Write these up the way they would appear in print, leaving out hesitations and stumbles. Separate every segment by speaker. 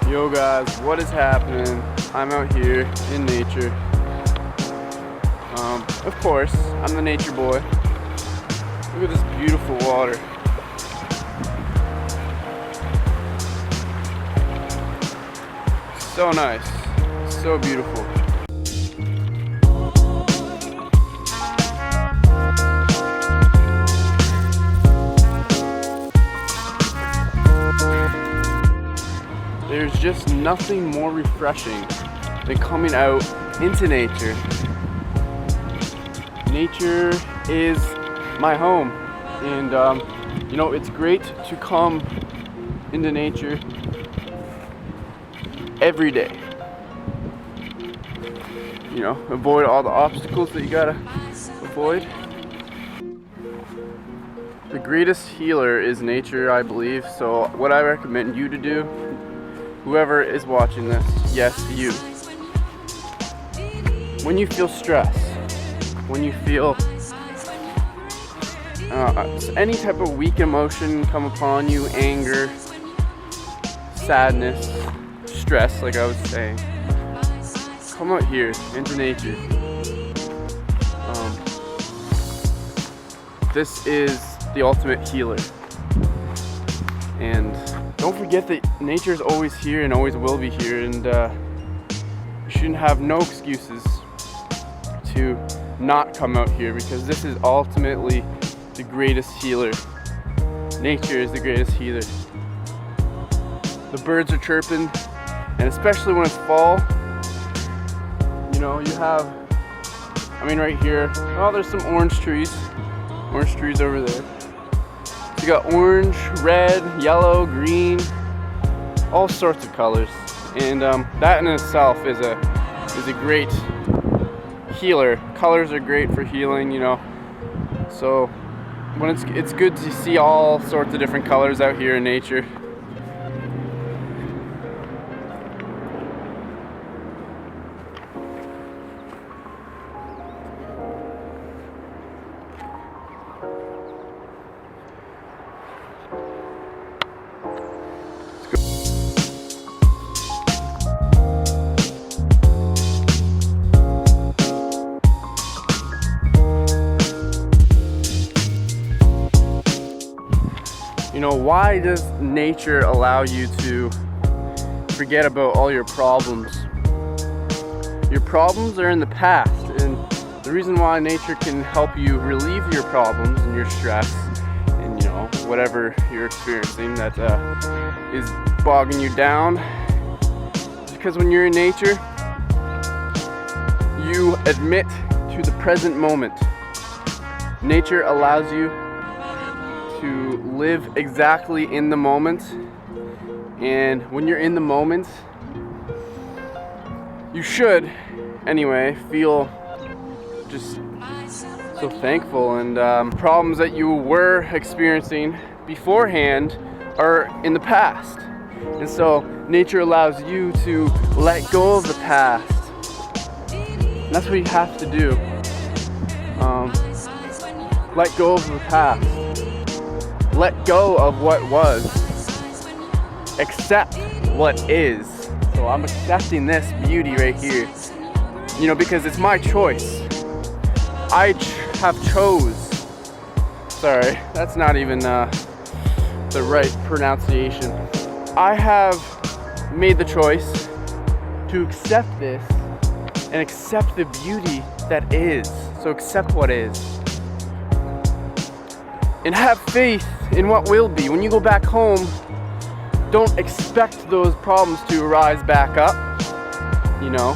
Speaker 1: Yo guys, what is happening? I'm out here in nature. Of course, I'm the nature boy. Look at this beautiful water. So nice, so beautiful. There's just nothing more refreshing than coming out into nature. Nature is my home, and you know, it's great to come into nature every day. You know, avoid all the obstacles that you gotta avoid. The greatest healer is nature, I believe. So what I recommend you to do, whoever is watching this, yes, you. When you feel stress, when you feel any type of weak emotion come upon you, anger, sadness, stress, like I was saying, come out here into nature. This is the ultimate healer. And don't forget that nature is always here and always will be here, and you shouldn't have no excuses to not come out here, because this is ultimately the greatest healer. Nature is the greatest healer. The birds are chirping, and especially when it's fall, you know, you have, I mean right here, oh, there's some orange trees over there. So you got orange, red, yellow, green, all sorts of colors, and that in itself is a great healer. Colors are great for healing, you know. So when it's good to see all sorts of different colors out here in nature. You know, why does nature allow you to forget about all your problems? Your problems are in the past, and the reason why nature can help you relieve your problems and your stress and, you know, whatever you're experiencing that is bogging you down is because when you're in nature, you admit to the present moment. Nature allows you to live exactly in the moment, and when you're in the moment, you should anyway feel just so thankful, and problems that you were experiencing beforehand are in the past, and so nature allows you to let go of the past. And that's what you have to do. Let go of the past. Let go of what was. Accept what is. So I'm accepting this beauty right here. You know, because it's my choice. I have chose. Sorry, that's not even the right pronunciation. I have made the choice to accept this and accept the beauty that is. So accept what is. And have faith in what will be. When you go back home, don't expect those problems to arise back up. You know,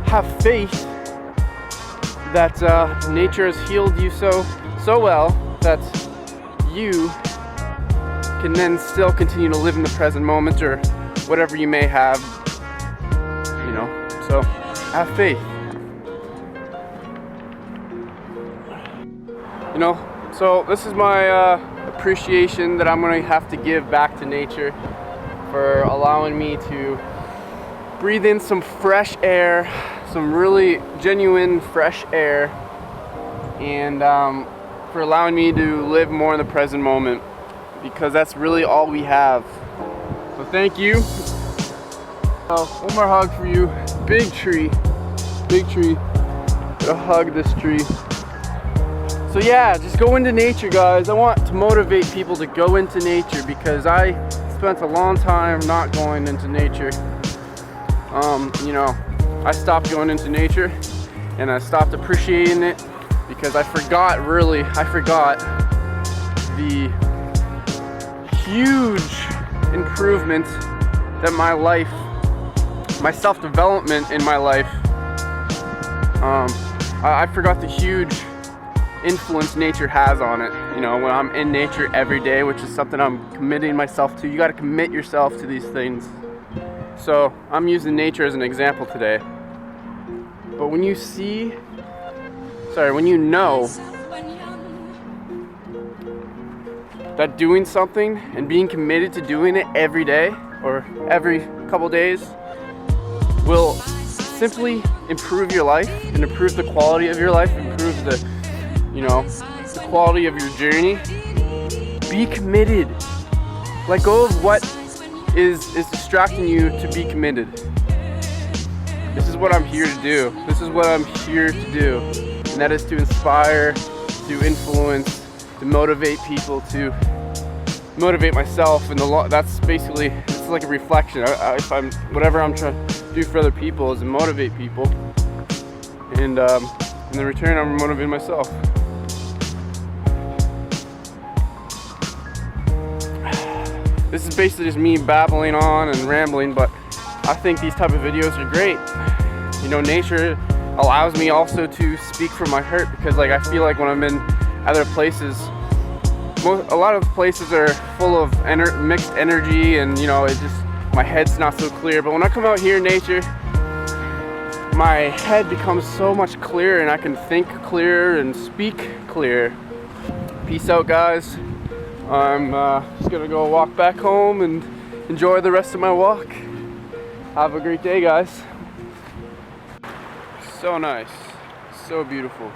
Speaker 1: have faith that nature has healed you so well that you can then still continue to live in the present moment, or whatever you may have. You know, so have faith. You know. So this is my appreciation that I'm going to have to give back to nature for allowing me to breathe in some fresh air, some really genuine fresh air, and for allowing me to live more in the present moment, because that's really all we have. So thank you. One more hug for you. Big tree. Big tree. Gotta hug this tree. So yeah, just go into nature, guys. I want to motivate people to go into nature because I spent a long time not going into nature. You know, I stopped going into nature and I stopped appreciating it because I forgot the huge improvement that my self-development in my life, I forgot the huge influence nature has on it. You know, when I'm in nature every day, which is something I'm committing myself to. You got to commit yourself to these things. So I'm using nature as an example today. But when you know that doing something and being committed to doing it every day or every couple days will simply improve your life and improve the quality of your life, improve the quality of your journey. Be committed. Let go of what is distracting you to be committed. This is what I'm here to do. This is what I'm here to do. And that is to inspire, to influence, to motivate people, to motivate myself. And that's basically, it's like a reflection. Whatever I'm trying to do for other people is to motivate people. And in return, I'm motivating myself. This is basically just me babbling on and rambling, but I think these type of videos are great. You know, nature allows me also to speak from my heart, because like I feel like when I'm in other places, a lot of places are full of mixed energy, and you know, it just, my head's not so clear. But when I come out here in nature, my head becomes so much clearer and I can think clearer and speak clear. Peace out, guys. I'm just gonna go walk back home and enjoy the rest of my walk. Have a great day, guys. So nice, so beautiful.